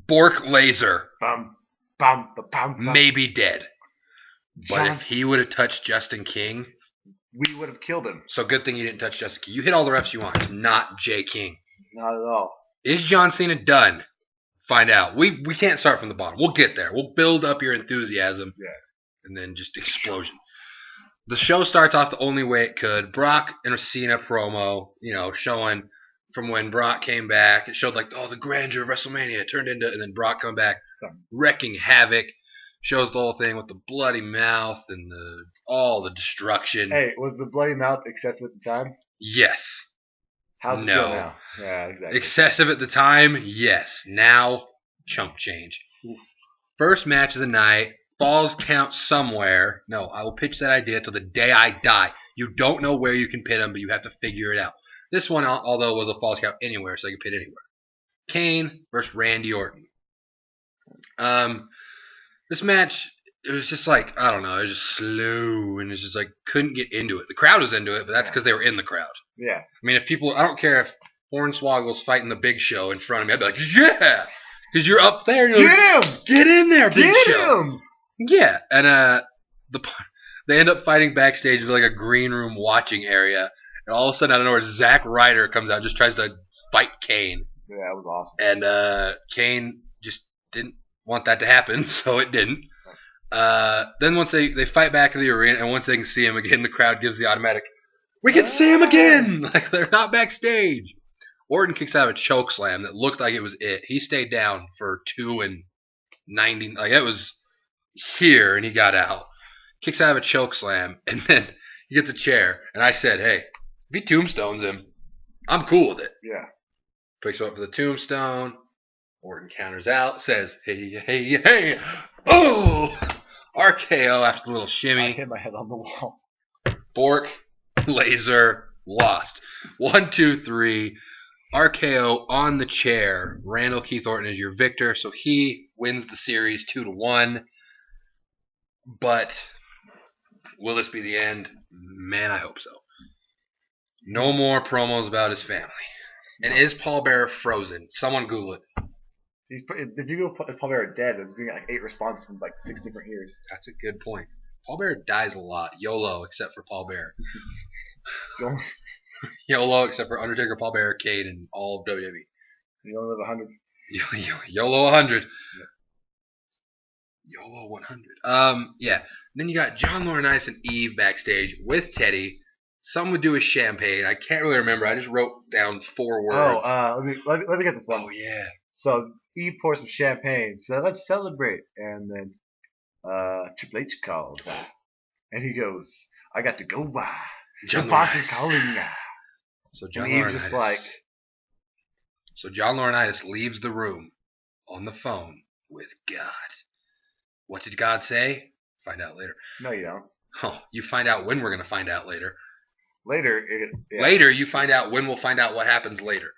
Bork Laser. Bum, bum, bum, bum. Maybe dead. But if he would have touched Justin King, we would have killed him. So good thing you didn't touch Justin King. You hit all the refs you want, not Jay King. Not at all. Is John Cena done? Find out. We can't start from the bottom. We'll get there. We'll build up your enthusiasm. Yeah. And then just explosion. The show starts off the only way it could. Brock and a Cena promo, showing from when Brock came back. It showed the grandeur of WrestleMania. It turned into, and then Brock come back, wrecking havoc. Shows the whole thing with the bloody mouth and all the destruction. Hey, was the bloody mouth excessive at the time? Yes. How's it feel now? Yeah, exactly. Excessive at the time? Yes. Now, chump change. Oof. First match of the night. Falls count somewhere. No, I will pitch that idea till the day I die. You don't know where you can pin them, but you have to figure it out. This one, although was a falls count anywhere, so you can pin anywhere. Kane versus Randy Orton. This match, it was just I don't know, it was just slow, and it's just couldn't get into it. The crowd was into it, but that's because they were in the crowd. Yeah. I mean, I don't care if Hornswoggle's fighting the Big Show in front of me, I'd be like, yeah! Because you're up there. Get him! Get in there, Big Show! Get him! Yeah, and they end up fighting backstage with a green room watching area, and all of a sudden, out of nowhere, Zack Ryder comes out and just tries to fight Kane. Yeah, that was awesome. And Kane just didn't want that to happen, so it didn't. Then once they fight back in the arena, and once they can see him again, the crowd gives the automatic, we can see him again! They're not backstage. Orton kicks out of a choke slam that looked like it was it. He stayed down for 2 and 90. It was here, and he got out. Kicks out of a choke slam, and then he gets a chair. And I said, hey, if he tombstones him, I'm cool with it. Yeah. Picks him up for the tombstone. Orton counters out, says, hey, hey, hey, oh! RKO after the little shimmy. I hit my head on the wall. Bork, Laser, lost. 1, 2, 3. RKO on the chair. Randall Keith Orton is your victor, so he wins the series 2-1. But will this be the end? Man, I hope so. No more promos about his family. And is Paul Bearer frozen? Someone Google it. If you go Paul Bearer dead, it's going to get 8 responses from 6 different years. That's a good point. Paul Bearer dies a lot. YOLO, except for Paul Bearer. YOLO, except for Undertaker, Paul Bearer, Kane, and all of WWE. You only live 100. YOLO 100. Yeah. YOLO 100. Yeah. Then you got John Laurinaitis and Eve backstage with Teddy. Something would do with champagne. I can't really remember. I just wrote down 4 words. Let me get this one. Oh, yeah. So Eve pours some champagne. So let's celebrate. And then Triple H calls out. And he goes, I got to go by. The boss is calling now. So John Eve's just So John Laurinaitis leaves the room on the phone with God. What did God say? Find out later. No, you don't. Oh, you find out when we're going to find out later. Later, Later, you find out when we'll find out what happens later.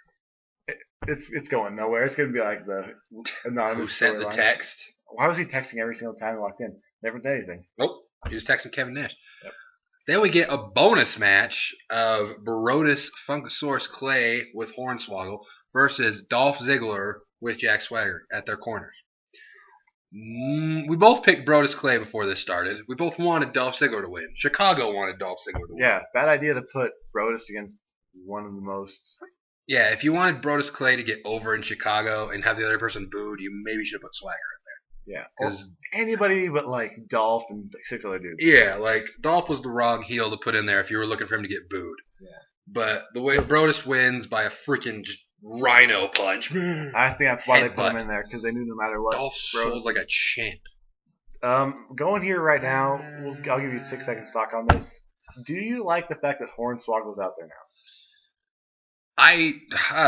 It's going nowhere. It's going to be like the anonymous. Who sent the text? Why was he texting every single time he walked in? Never did anything. Nope. He was texting Kevin Nash. Yep. Then we get a bonus match of Brodus Funkasaurus Clay with Hornswoggle versus Dolph Ziggler with Jack Swagger at their corners. We both picked Brodus Clay before this started. We both wanted Dolph Ziggler to win. Chicago wanted Dolph Ziggler to win. Yeah, bad idea to put Brodus against one of the most... Yeah, if you wanted Brodus Clay to get over in Chicago and have the other person booed, you maybe should have put Swagger in there. Yeah, or anybody but Dolph and 6 other dudes. Yeah, Dolph was the wrong heel to put in there if you were looking for him to get booed. Yeah. But the way Brodus wins by a freaking just rhino punch. I think that's why they put him in there, because they knew no matter what. Dolph sold like a champ. Going here right now, I'll give you 6 seconds stock on this. Do you like the fact that Hornswoggle's out there now? I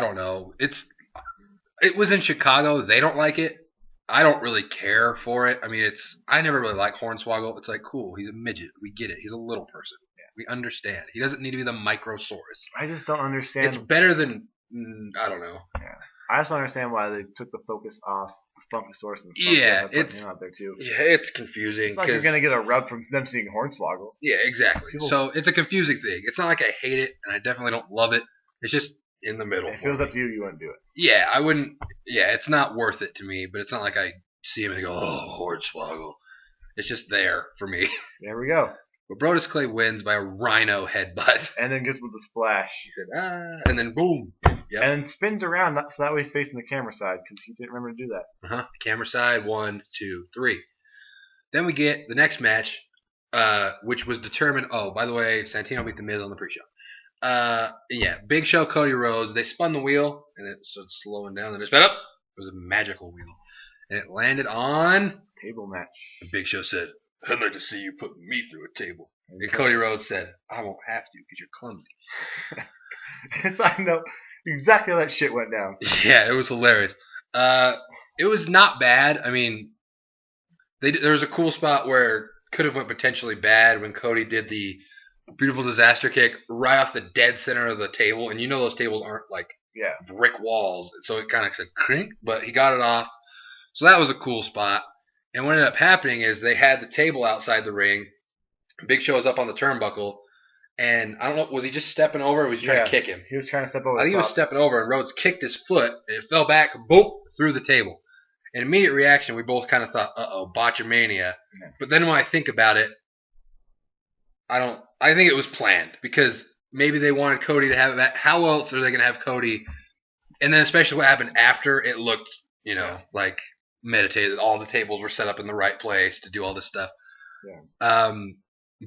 don't know. It was in Chicago. They don't like it. I don't really care for it. I mean, I never really liked Hornswoggle. It's cool. He's a midget. We get it. He's a little person. Yeah. We understand. He doesn't need to be the Microsaurus. I just don't understand. It's better than I don't know. Yeah. I just don't understand why they took the focus off Funkasaurus and it's him out there too. Yeah, it's confusing. It's like you're gonna get a rub from them seeing Hornswoggle. Yeah, exactly. So it's a confusing thing. It's not like I hate it, and I definitely don't love it. It's just in the middle. If it was up to you, you wouldn't do it. Yeah, I wouldn't. Yeah, it's not worth it to me, but it's not like I see him and go, oh, Hornswoggle. It's just there for me. There we go. But Brodus Clay wins by a rhino headbutt. And then gets with the splash. He said, and then boom. Yep. And spins around so that way he's facing the camera side because he didn't remember to do that. Camera side, 1, 2, 3. Then we get the next match, which was determined. Oh, by the way, Santino beat The Miz on the pre-show. Big Show, Cody Rhodes. They spun the wheel and it started slowing down. Then it sped up. It was a magical wheel, and it landed on table match. The Big Show said, "I'd like to see you put me through a table." And Cody Rhodes said, "I won't have to because you're clumsy." So I know exactly how that shit went down. Yeah, it was hilarious. It was not bad. I mean, there was a cool spot where could have went potentially bad when Cody did the beautiful disaster kick right off the dead center of the table, and you know those tables aren't like brick walls, so it kind of said crink, but he got it off. So that was a cool spot. And what ended up happening is they had the table outside the ring. Big Show was up on the turnbuckle, and I don't know, was he just stepping over or was he trying to kick him? He was trying to step over. I think he was stepping over, and Rhodes kicked his foot, and it fell back, boom, through the table. An immediate reaction, we both kind of thought, uh-oh, botchamania. Yeah. But then when I think about it, I think it was planned because maybe they wanted Cody to have that. How else are they going to have Cody? And then especially what happened after, it looked, like meditated. All the tables were set up in the right place to do all this stuff. Yeah.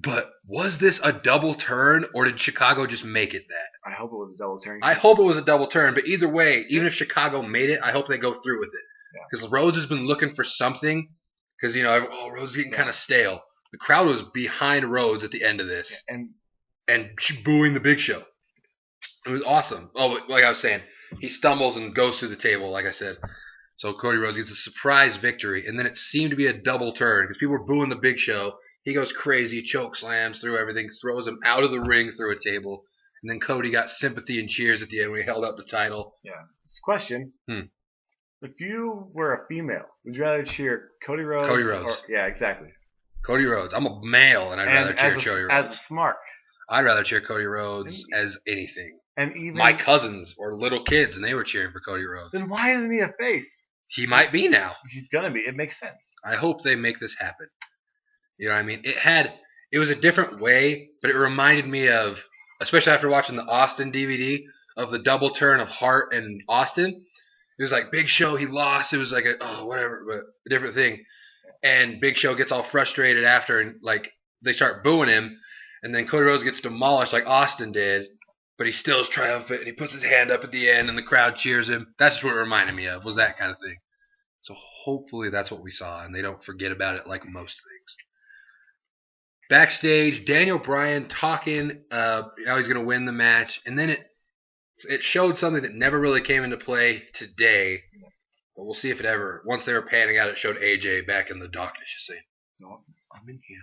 But was this a double turn, or did Chicago just make it that? I hope it was a double turn. I hope it was a double turn, but either way, even if Chicago made it, I hope they go through with it. Because Rhodes has been looking for something, because, Rhodes is getting kind of stale. The crowd was behind Rhodes at the end of this, and booing the Big Show. It was awesome. Oh, like I was saying, he stumbles and goes through the table, like I said. So Cody Rhodes gets a surprise victory, and then it seemed to be a double turn, because people were booing the Big Show. He goes crazy, choke slams through everything, throws him out of the ring through a table, and then Cody got sympathy and cheers at the end when he held up the title. Yeah. This question. If you were a female, would you rather cheer Cody Rhodes? Cody Rhodes. Yeah, exactly. Cody Rhodes. I'm a male, and I'd rather cheer Cody Rhodes. As a smart. I'd rather cheer Cody Rhodes as anything. And even my cousins were little kids, and they were cheering for Cody Rhodes. Then why isn't he a face? He might be now. He's gonna be. It makes sense. I hope they make this happen. You know what I mean? It was a different way, but it reminded me of, especially after watching the Austin DVD, of the double turn of Hart and Austin. It was like Big Show, he lost. It was like whatever, but a different thing. And Big Show gets all frustrated after, and like they start booing him, and then Cody Rhodes gets demolished like Austin did, but he still is triumphant, and he puts his hand up at the end, and the crowd cheers him. That's just what it reminded me of, was that kind of thing. So hopefully that's what we saw, and they don't forget about it like most things. Backstage, Daniel Bryan talking how he's going to win the match, and then it showed something that never really came into play today. But we'll see if it ever. Once they were panning out, it showed AJ back in the darkness. You see, I'm in here.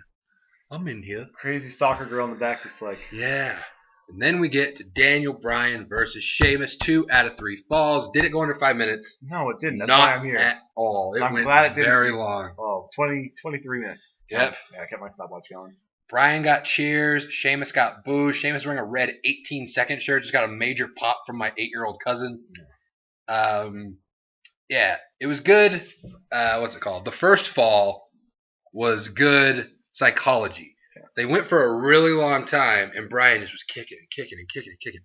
I'm in here. Crazy stalker girl in the back, just like yeah. And then we get to Daniel Bryan versus Sheamus. 2 out of 3 falls. Did it go under 5 minutes? No, it didn't. That's Not why I'm here. At all. It I'm went glad it didn't. Very long. Oh, 23 minutes. Yep. Yeah, I kept my stopwatch going. Bryan got cheers. Sheamus got boos. Sheamus wearing a red 18-second shirt. Just got a major pop from my 8-year-old cousin. Yeah, it was good. What's it called? The first fall was good psychology. They went for a really long time, and Bryan just was kicking and kicking and kicking and kicking.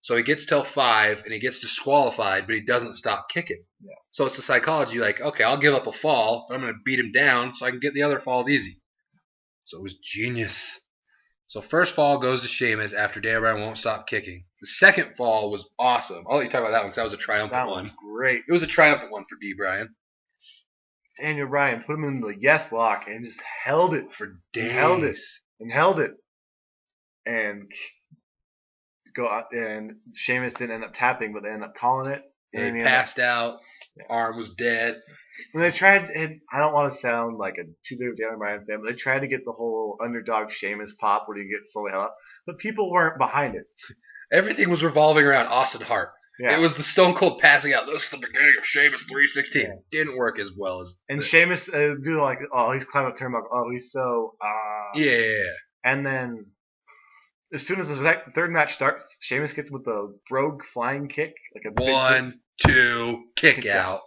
So he gets till 5, and he gets disqualified, but he doesn't stop kicking. Yeah. So it's the psychology, like, okay, I'll give up a fall, but I'm going to beat him down so I can get the other falls easy. So it was genius. So first fall goes to Sheamus after Daniel Bryan won't stop kicking. The second fall was awesome. I'll let you talk about that one because that was a triumphant one. That was great. It was a triumphant one for D. Bryan. Daniel Bryan put him in the yes lock and just held it for days. Held it. And Sheamus didn't end up tapping, but they ended up calling it. And he passed out. The arm was dead. And they tried, and I don't want to sound like a too big of a Daniel Bryan fan, but they tried to get the whole underdog Sheamus pop where he gets slowly held up, but people weren't behind it. Everything was revolving around Austin Hart. Yeah. It was the Stone Cold passing out. This is the beginning of Sheamus 316. Yeah. Didn't work as well as. And Sheamus do like, oh, he's climbing up turnbuckle. Oh, he's so. Yeah. And then as soon as the third match starts, Sheamus gets with the rogue flying kick, like a big 1, 2, kick out.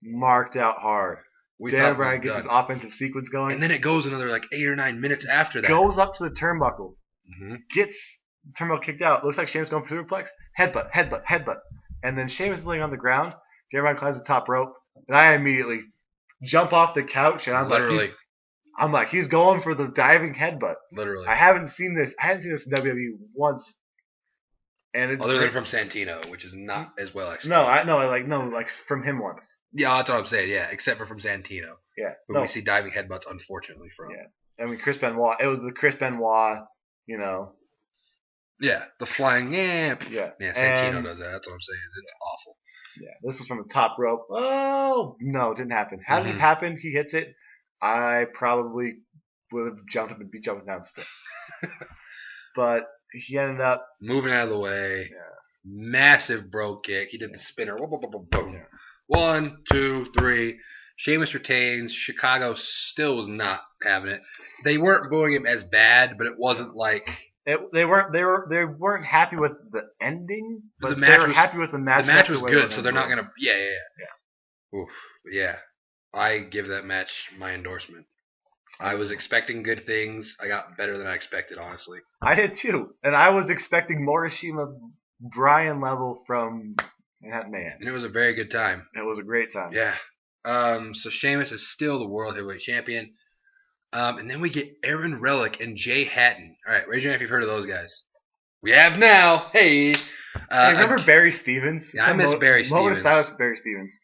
marked out hard. We Daniel thought Bryan it was gets done. his offensive sequence going. And then it goes another like 8 or 9 minutes after that. Goes up to the turnbuckle. Mm-hmm. Gets the turnbuckle kicked out. Looks like Sheamus going for superplex. Headbutt. And then Sheamus is laying on the ground. Daniel Bryan climbs the top rope. And I immediately jump off the couch and I'm like, he's going for the diving headbutt. Literally. I hadn't seen this in WWE once. And it's other than from Santino, which is not as well executed. like from him once. Yeah, that's what I'm saying. Yeah, except for from Santino. Yeah. Who we see diving headbutts, unfortunately, from. Yeah. I mean, Chris Benoit. It was the Chris Benoit, Yeah, the flying yamp. Yeah. Yeah, Santino does that. That's what I'm saying. It's awful. Yeah, this was from the top rope. Oh, no, it didn't happen. Had it happened, he hits it, I probably would have jumped up and beat jumping down still. But he ended up moving out of the way. Yeah. Massive bro kick. He did the spinner. Boom. Yeah. 1, 2, 3. Sheamus retains. Chicago still was not having it. They weren't booing him as bad, but it wasn't like they weren't happy with the ending, but the match they were happy with the match. The match was good, so they're not gonna. Yeah. Oof. Yeah. I give that match my endorsement. I was expecting good things. I got better than I expected, honestly. I did too, and I was expecting Morishima Bryan level from that man. And it was a very good time. It was a great time. Yeah. So Sheamus is still the World Heavyweight Champion. And then we get Aaron Relic and Jay Hatton. All right, raise your hand if you've heard of those guys. We have now. Hey. Remember Barry Stevens? Yeah, I miss Barry Stevens. Stylist Barry Stevens.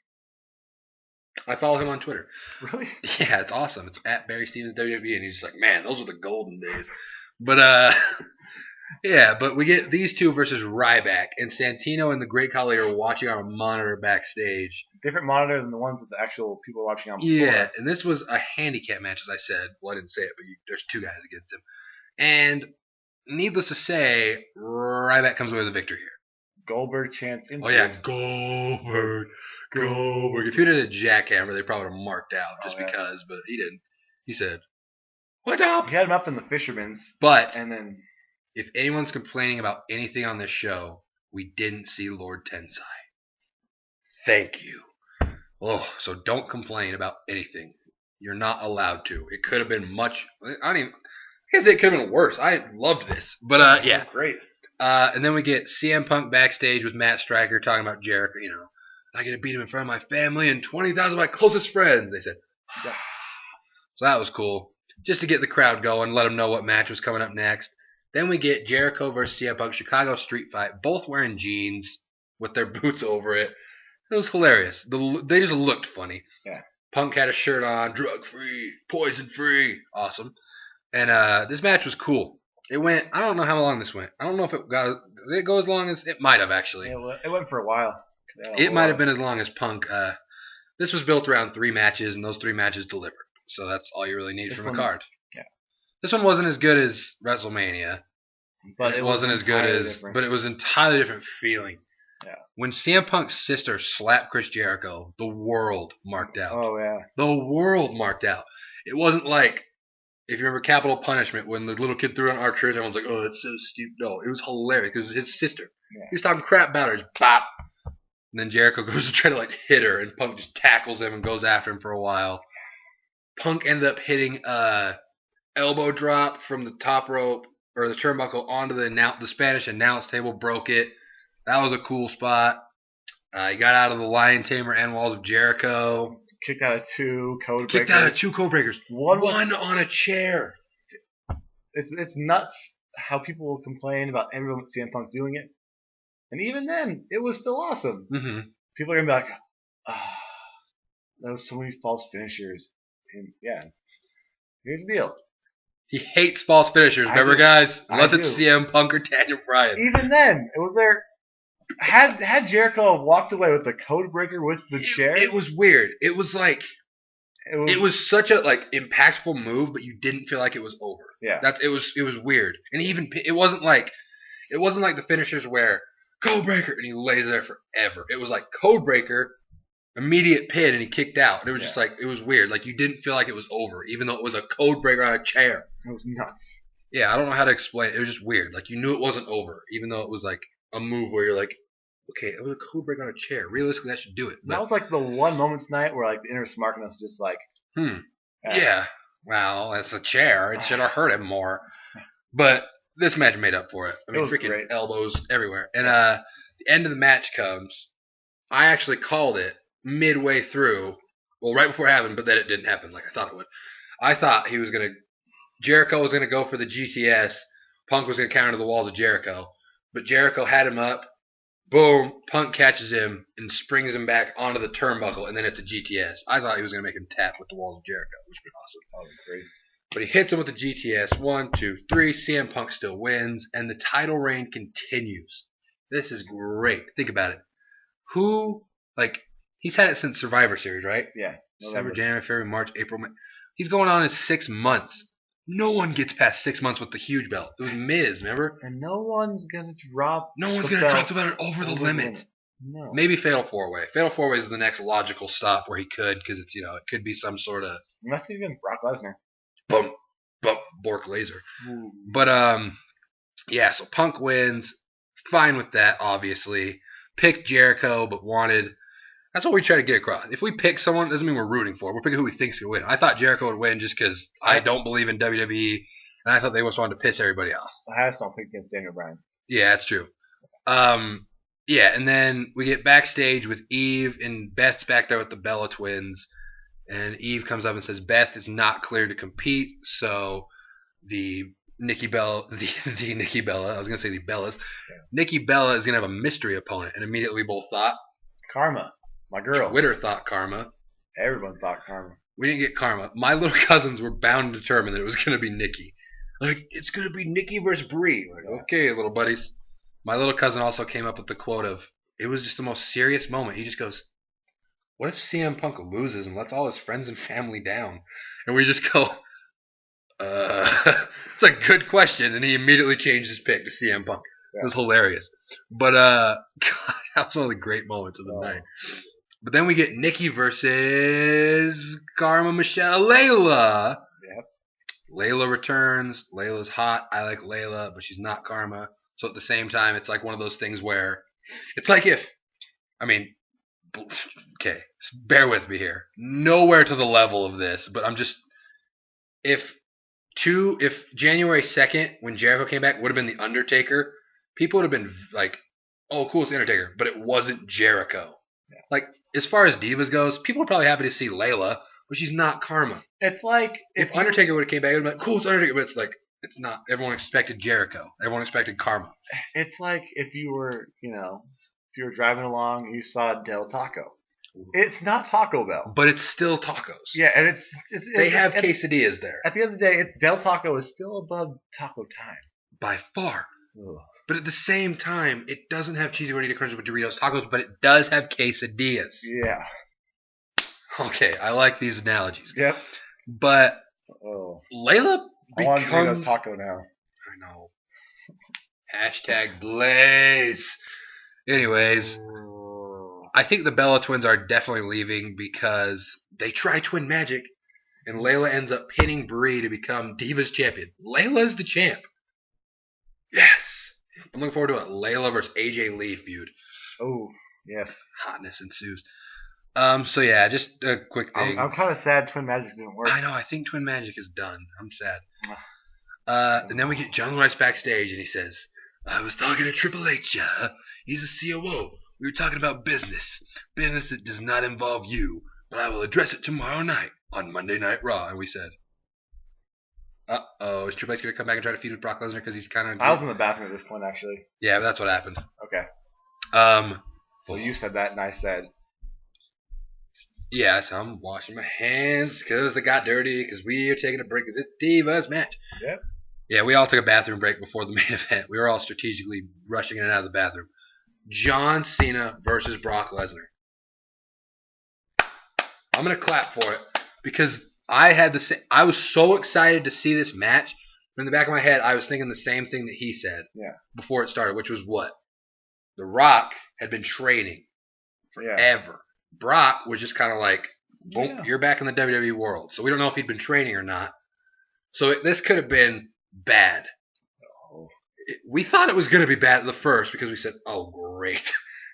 I follow him on Twitter. Really? Yeah, it's awesome. It's at Barry Stevens WWE, and he's just like, man, those were the golden days. But yeah, but we get these two versus Ryback, and Santino and the Great Khali are watching on a monitor backstage. Different monitor than the ones that the actual people were watching on before. Yeah, and this was a handicap match, as I said. Well, I didn't say it, but there's two guys against him. And needless to say, Ryback comes away with a victory here. Goldberg chants insert. Oh, yeah, Goldberg. If he did a jackhammer, they probably would have marked out just because, but he didn't. He said, "What up?" He had him up in the Fisherman's. But and then, if anyone's complaining about anything on this show, we didn't see Lord Tensai. Thank you. Oh, so don't complain about anything. You're not allowed to. It could have been much. I guess it could have been worse. I loved this, but yeah, great. And then we get CM Punk backstage with Matt Striker talking about Jericho. I get to beat him in front of my family and 20,000 of my closest friends. They said, so that was cool. Just to get the crowd going, let them know what match was coming up next. Then we get Jericho versus CM Punk, Chicago street fight, both wearing jeans with their boots over it. It was hilarious. They just looked funny. Yeah. Punk had a shirt on, drug-free, poison-free. Awesome. And this match was cool. It went, I don't know how long this went. I don't know if did it go as long as, it might have actually. It went for a while. It might have been as long as Punk. This was built around 3 matches, and those 3 matches delivered. So that's all you really need from a card. Yeah. This one wasn't as good as WrestleMania, but it wasn't as good as. Different. But it was an entirely different feeling. Yeah. When CM Punk's sister slapped Chris Jericho, the world marked out. Oh yeah. The world marked out. It wasn't like, if you remember Capital Punishment, when the little kid threw an archer, everyone's like, "Oh, that's so stupid." No, it was hilarious because it was his sister. Yeah. He was talking crap about her. Just bop. And then Jericho goes to try to hit her, and Punk just tackles him and goes after him for a while. Punk ended up hitting a elbow drop from the top rope or the turnbuckle onto the Spanish announce table, broke it. That was a cool spot. He got out of the Lion Tamer and Walls of Jericho. Kicked out of 2 code breakers. Kicked out of 2 code breakers. One on a chair. It's nuts how people will complain about everyone with CM Punk doing it. And even then, it was still awesome. Mm-hmm. People are going to be like, there was so many false finishers. And yeah, here's the deal. He hates false finishers, remember, guys? Unless it's CM Punk or Daniel Bryan. Even then, it was there. Had Jericho walked away with the code breaker with the chair, it was weird. It was like it was such a impactful move, but you didn't feel like it was over. Yeah, it was weird, and it wasn't like the finishers where code breaker and he lays there forever. It was like code breaker, immediate pin, and he kicked out. And it was just it was weird. You didn't feel like it was over, even though it was a code breaker on a chair. It was nuts. Yeah, I don't know how to explain it. It was just weird. Like, you knew it wasn't over, even though it was like a move where you're like, okay, it was a cool break on a chair. Realistically, that should do it. But, that was like the one moment tonight where like the inner smartness was just like, yeah. Well, it's a chair. It should have hurt him more. But this match made up for it. I mean, freaking great. Elbows everywhere. And the end of the match comes. I actually called it midway through. Well, right before it happened, but then it didn't happen like I thought it would. I thought Jericho was going to go for the GTS. Punk was going to counter the walls of Jericho. But Jericho had him up. Boom. Punk catches him and springs him back onto the turnbuckle, and then it's a GTS. I thought he was going to make him tap with the walls of Jericho, which would be awesome. That would be crazy. But he hits him with the GTS. 1, 2, 3. CM Punk still wins, and the title reign continues. This is great. Think about it. He's had it since Survivor Series, right? Yeah. December, January, February, March, April, May. He's going on in 6 months. No one gets past 6 months with the huge belt. It was Miz, remember? And no one's going to drop the belt over the limit. No. Maybe Fatal 4-Way. Fatal 4-Way is the next logical stop where he could, because it's, it could be some sort of... Unless he's going to Brock Lesnar. Boom. Bork laser. Ooh. But, so Punk wins. Fine with that, obviously. Picked Jericho, but wanted... That's what we try to get across. If we pick someone, it doesn't mean we're rooting for. We're picking who we think's going to win. I thought Jericho would win just because I don't believe in WWE, and I thought they just wanted to piss everybody off. I just don't pick against Daniel Bryan. Yeah, that's true. And then we get backstage with Eve, and Beth's back there with the Bella twins, and Eve comes up and says Beth is not clear to compete, so the Nikki Bella, I was going to say the Bellas, Nikki Bella is going to have a mystery opponent, and immediately we both thought, Karma. My girl. Twitter thought Karma. Everyone thought Karma. We didn't get Karma. My little cousins were bound and determined that it was going to be Nikki. Like, it's going to be Nikki versus Brie. Like, okay, little buddies. My little cousin also came up with the quote of, it was just the most serious moment. He just goes, what if CM Punk loses and lets all his friends and family down? And we just go, it's a good question. And he immediately changed his pick to CM Punk. Yeah. It was hilarious. But, God, that was one of the great moments of the night. But then we get Nikki versus Karma Michelle Layla. Yep. Layla returns. Layla's hot. I like Layla, but she's not Karma. So at the same time, it's like one of those things where it's like okay, bear with me here. Nowhere to the level of this, but I'm just, if January 2nd, when Jericho came back, would have been The Undertaker, people would have been like, oh, cool, it's The Undertaker, but it wasn't Jericho. Yeah. Like, as far as divas goes, people are probably happy to see Layla, but she's not Karma. It's like if Undertaker would have came back, it would have been like, cool, it's Undertaker, but it's like, it's not. Everyone expected Jericho. Everyone expected Karma. It's like if you were, driving along and you saw Del Taco. It's not Taco Bell, but it's still tacos. Yeah, and they have quesadillas there. At the end of the day, Del Taco is still above Taco Time by far. Ugh. But at the same time, it doesn't have cheesy gordita crunches with Doritos tacos, but it does have quesadillas. Yeah. Okay, I like these analogies. Yep. But Layla I want Doritos taco now. I know. Hashtag Blaze. Anyways, I think the Bella twins are definitely leaving because they try twin magic, and Layla ends up pinning Brie to become Divas champion. Layla's the champ. Yes. I'm looking forward to a Layla versus AJ Lee feud. Oh, yes. Hotness ensues. So yeah, just a quick thing. I'm kind of sad Twin Magic didn't work. I know. I think Twin Magic is done. I'm sad. And then we get John Rice backstage, and he says, I was talking to Triple H. He's a COO. We were talking about business. Business that does not involve you. But I will address it tomorrow night on Monday Night Raw. And we said, is Triple H going to come back and try to feud with Brock Lesnar because he's kind of... I was in the bathroom at this point, actually. Yeah, but that's what happened. Okay. So you said that, and I said... Yes, I'm washing my hands because they got dirty because we are taking a break because it's Divas match. Yep. Yeah, we all took a bathroom break before the main event. We were all strategically rushing in and out of the bathroom. John Cena versus Brock Lesnar. I'm going to clap for it because I was so excited to see this match. In the back of my head, I was thinking the same thing that he said before it started, which was what? The Rock had been training forever. Yeah. Brock was just kind of like, boom, you're back in the WWE world. So we don't know if he'd been training or not. So this could have been bad. Oh. We thought it was going to be bad at the first because we said, oh, great.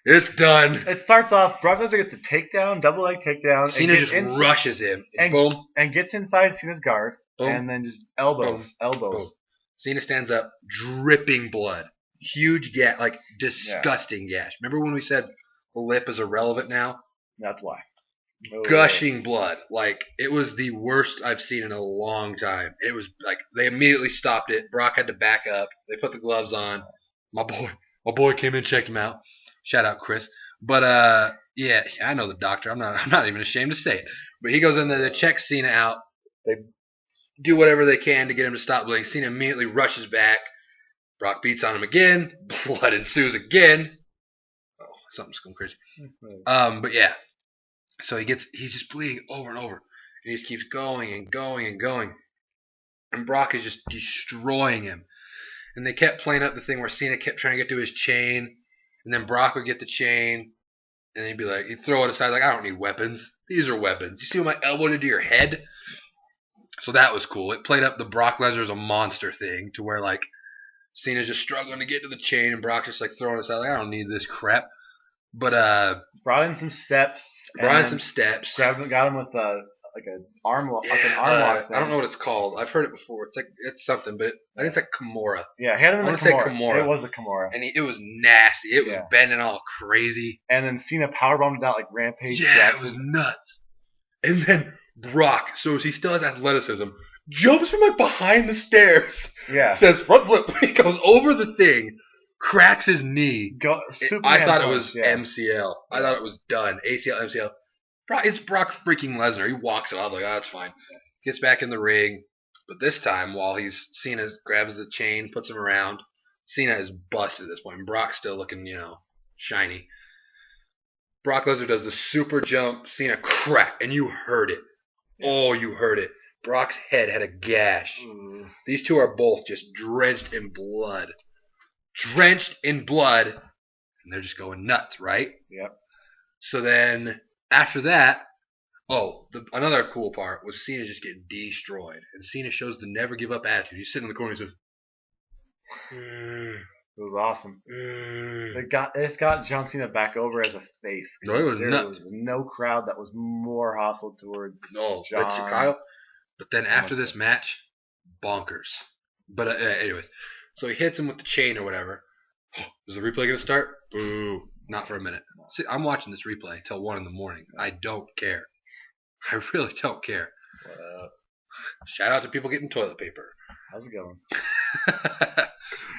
It's done. It starts off, Brock Lesnar gets a takedown, double leg takedown. Cena just rushes him. And boom. And gets inside Cena's guard. Boom. And then just elbows. Boom. Cena stands up, dripping blood. Huge gash, like disgusting gash. Remember when we said the lip is irrelevant now? That's why. Gushing blood. Like, it was the worst I've seen in a long time. It was like, they immediately stopped it. Brock had to back up. They put the gloves on. My boy came in and checked him out. Shout out Chris. But yeah, I know the doctor. I'm not even ashamed to say it. But he goes in there, they check Cena out. They do whatever they can to get him to stop bleeding. Cena immediately rushes back. Brock beats on him again. Blood ensues again. Oh, something's going crazy. But yeah. So he's just bleeding over and over. And he just keeps going and going and going. And Brock is just destroying him. And they kept playing up the thing where Cena kept trying to get to his chain. And then Brock would get the chain. And he'd be like, he'd throw it aside like, I don't need weapons. These are weapons. You see what my elbow did to your head? So that was cool. It played up the Brock Lesnar's a monster thing to where like Cena's just struggling to get to the chain and Brock just like throwing it aside like, I don't need this crap. But brought in some steps. Got him with like an arm lock. Like an arm lock thing. I don't know what it's called. I've heard it before. It's something, but I think it's like Kimura. Yeah, he had him in the Kimura. It was a Kimura. And it was nasty. It was bending all crazy. And then Cena powerbombed it out like Rampage Jackson. Jackson. It was nuts. And then Brock, so he still has athleticism, jumps from like behind the stairs. Yeah. Says front flip. He goes over the thing, cracks his knee. I thought it was MCL. I thought it was done. ACL, MCL. It's Brock freaking Lesnar. He walks it off like, that's fine. Gets back in the ring. But this time, while Cena grabs the chain, puts him around, Cena is busted at this point. And Brock's still looking, shiny. Brock Lesnar does the super jump. Cena crack. And you heard it. Oh, you heard it. Brock's head had a gash. These two are both just drenched in blood. And they're just going nuts, right? Yep. So then, after that, another cool part was Cena just getting destroyed. And Cena shows the never give up attitude. He's sitting in the corner and he says, It was awesome. It's got John Cena back over as a face. No, it was nuts. There was no crowd that was more hostile towards John. Chicago. But then after this match, bonkers. But anyways, so he hits him with the chain or whatever. Is the replay going to start? Boo. Not for a minute. See, I'm watching this replay till 1 in the morning. I don't care. I really don't care. Shout out to people getting toilet paper. How's it going?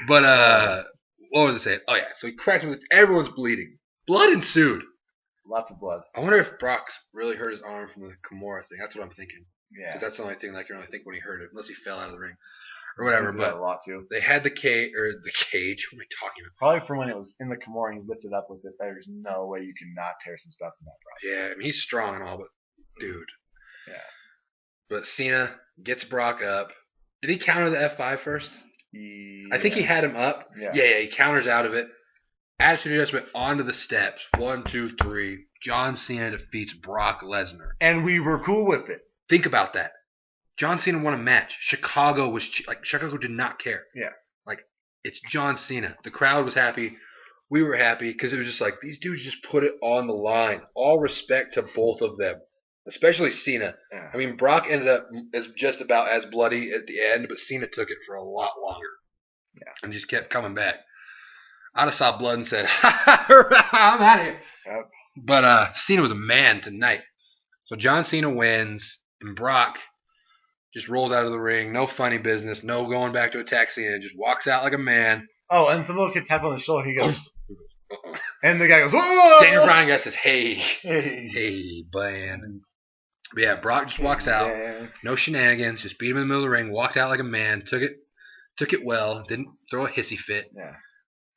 But, what was I saying? Oh, yeah. So he cracks him. Everyone's bleeding. Blood ensued. Lots of blood. I wonder if Brock's really hurt his arm from the Kimura thing. That's what I'm thinking. Yeah. Because that's the only thing I can really think when he hurt it, unless he fell out of the ring or whatever. But a lot too. They had the cage. What am I talking about? Probably from when it was in the Kimura and he lifted up with it. There's no way you can not tear some stuff from that, bro. Yeah, I mean, he's strong and all, but dude. Yeah. But Cena gets Brock up. Did he counter the F5 first? I think he had him up. Yeah, he counters out of it. Attitude Adjustment onto the steps. 1, 2, 3. John Cena defeats Brock Lesnar. And we were cool with it. Think about that. John Cena won a match. Chicago did not care. Yeah. Like, it's John Cena. The crowd was happy. We were happy because it was just like, these dudes just put it on the line. All respect to both of them. Especially Cena. Yeah. I mean, Brock ended up as just about as bloody at the end, but Cena took it for a lot longer. Yeah. And just kept coming back. I just saw blood and said, I'm out of here. Yep. But Cena was a man tonight. So John Cena wins, and Brock just rolls out of the ring. No funny business. No going back to attack Cena. Just walks out like a man. Oh, and some little kid tapped on the shoulder. He goes... And the guy goes, whoa! Daniel Bryan guy says, hey, man. But yeah, Brock just walks out. Yeah. No shenanigans. Just beat him in the middle of the ring. Walked out like a man. Took it well. Didn't throw a hissy fit. Yeah.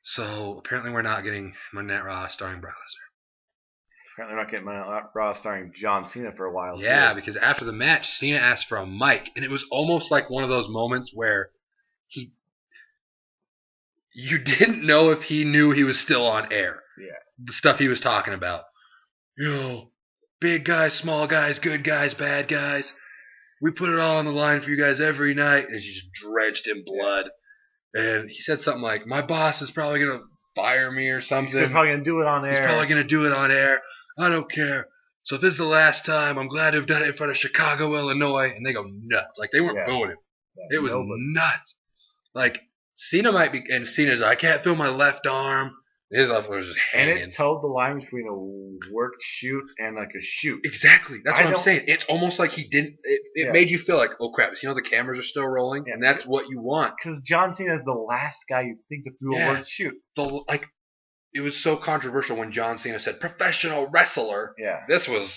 So apparently we're not getting Monday Night Raw starring Brock Lesnar. Apparently we're not getting Monday Night Raw starring John Cena for a while, Yeah, because after the match, Cena asked for a mic. And it was almost like one of those moments where you didn't know if he knew he was still on air. Yeah. The stuff he was talking about. Big guys, small guys, good guys, bad guys. We put it all on the line for you guys every night. And he's just drenched in blood. And he said something like, my boss is probably going to fire me or something. He's probably going to do it on air. He's probably going to do it on air. I don't care. So if this is the last time, I'm glad to have done it in front of Chicago, Illinois. And they go nuts. Like, they weren't booing him. Yeah, it was nuts. Like, Cena might be, and Cena's like, I can't feel my left arm. His left arm was just hanging. And it told the line between a worked shoot and like a shoot. Exactly. That's what I'm saying. It's almost like he didn't. It made you feel like, oh crap, the cameras are still rolling, and that's what you want. Because John Cena is the last guy you think to do a worked shoot. It was so controversial when John Cena said professional wrestler. Yeah. This was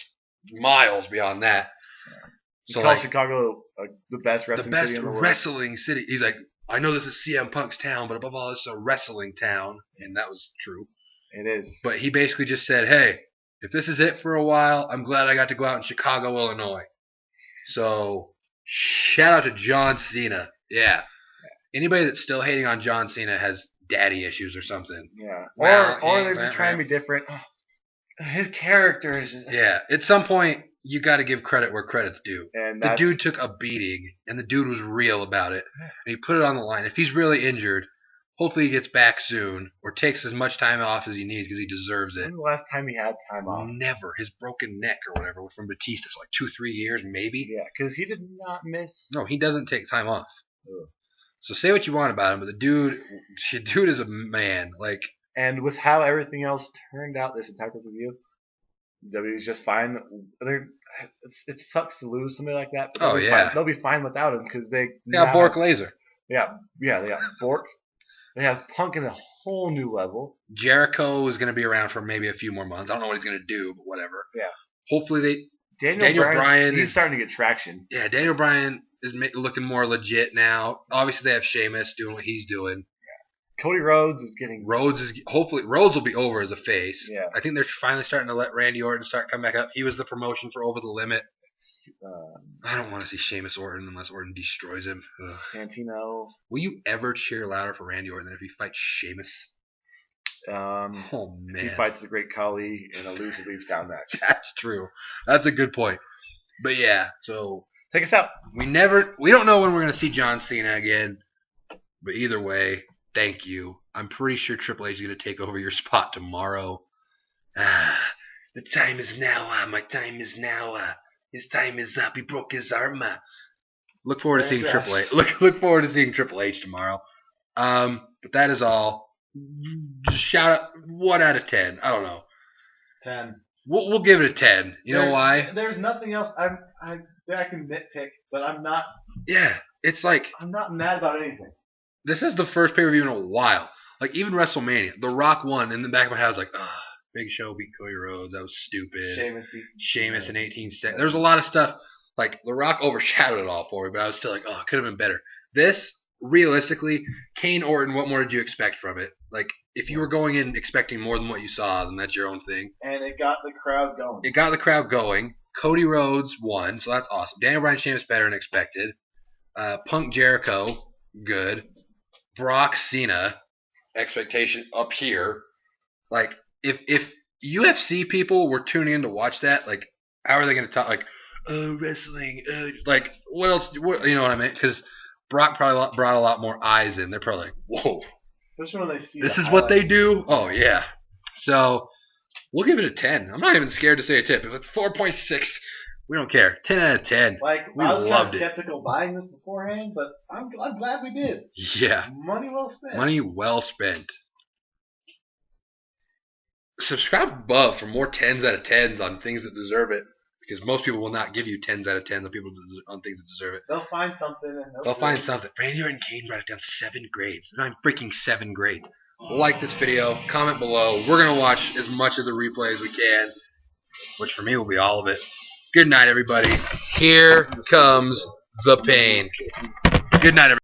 miles beyond that. Yeah. He calls Chicago the best wrestling city in the world. Wrestling city. He's like, I know this is CM Punk's town, but above all, this is a wrestling town. And that was true. It is. But he basically just said, hey, if this is it for a while, I'm glad I got to go out in Chicago, Illinois. So, shout out to John Cena. Yeah. Anybody that's still hating on John Cena has daddy issues or something. Yeah. Or they're just trying to be different. His character is just... Yeah. At some point, you got to give credit where credit's due. And the dude took a beating, and the dude was real about it. And he put it on the line. If he's really injured, hopefully he gets back soon or takes as much time off as he needs because he deserves it. When's the last time he had time off? Never. His broken neck or whatever from Batista. So like 2-3 years, maybe. Yeah, because he did not miss. No, he doesn't take time off. Ugh. So say what you want about him, but the dude is a man. Like, and with how everything else turned out this entire review, WWE's just fine. It sucks to lose somebody like that. But they'll be fine without him because they got Bork Laser. Yeah, they got Bork. They have Punk in a whole new level. Jericho is going to be around for maybe a few more months. I don't know what he's going to do, but whatever. Yeah. Hopefully Daniel Bryan. He's starting to get traction. Yeah, Daniel Bryan is looking more legit now. Obviously, they have Sheamus doing what he's doing. Yeah. Cody Rhodes is getting... Hopefully, Rhodes will be over as a face. Yeah. I think they're finally starting to let Randy Orton start coming back up. He was the promotion for Over the Limit. I don't want to see Sheamus Orton unless Orton destroys him. Ugh. Santino. Will you ever cheer louder for Randy Orton than if he fights Sheamus? Oh, man. He fights the Great Khali in a loser leaves town match. That's true. That's a good point. But yeah, so... Take us out. We don't know when we're going to see John Cena again. But either way, thank you. I'm pretty sure Triple H is going to take over your spot tomorrow. The time is now. My time is now. His time is up. He broke his arm. Look forward to seeing Triple H. Look forward to seeing Triple H tomorrow. But that is all. Just shout out 1 out of 10. I don't know. 10. We'll give it a 10. You know why? There's nothing else I can nitpick, but I'm not. Yeah, it's like I'm not mad about anything. This is the first pay-per-view in a while. Like even WrestleMania, The Rock won. In the back of my head, I was like, Big Show beat Cody Rhodes. That was stupid. Sheamus in 18 seconds. There was a lot of stuff. Like, The Rock overshadowed it all for me, but I was still like, it could have been better. This, realistically, Kane Orton, what more did you expect from it? Like, if you were going in expecting more than what you saw, then that's your own thing. And it got the crowd going. It got the crowd going. Cody Rhodes won, so that's awesome. Daniel Bryan Sheamus better than expected. Punk Jericho, good. Brock Cena, expectation up here. Like, if UFC people were tuning in to watch that, like, how are they going to talk? Like, wrestling, like, what else? You know what I mean? Because Brock probably brought a lot more eyes in. They're probably like, whoa. Especially when they see this is what they do? Oh, yeah. So, we'll give it a 10. I'm not even scared to say a tip. If it's 4.6, we don't care. 10 out of 10. Like, we I was loved kind of skeptical buying this beforehand, but I'm glad we did. Yeah. Money well spent. Money well spent. Subscribe above for more 10s out of 10s on things that deserve it. Because most people will not give you 10s out of 10s on things that deserve it. They'll find something. And they'll find something. Randy Orton and Kane brought it down 7 grades. They're not freaking 7 grades. Like this video. Comment below. We're going to watch as much of the replay as we can. Which for me will be all of it. Good night, everybody. Here comes the pain. Good night, everybody.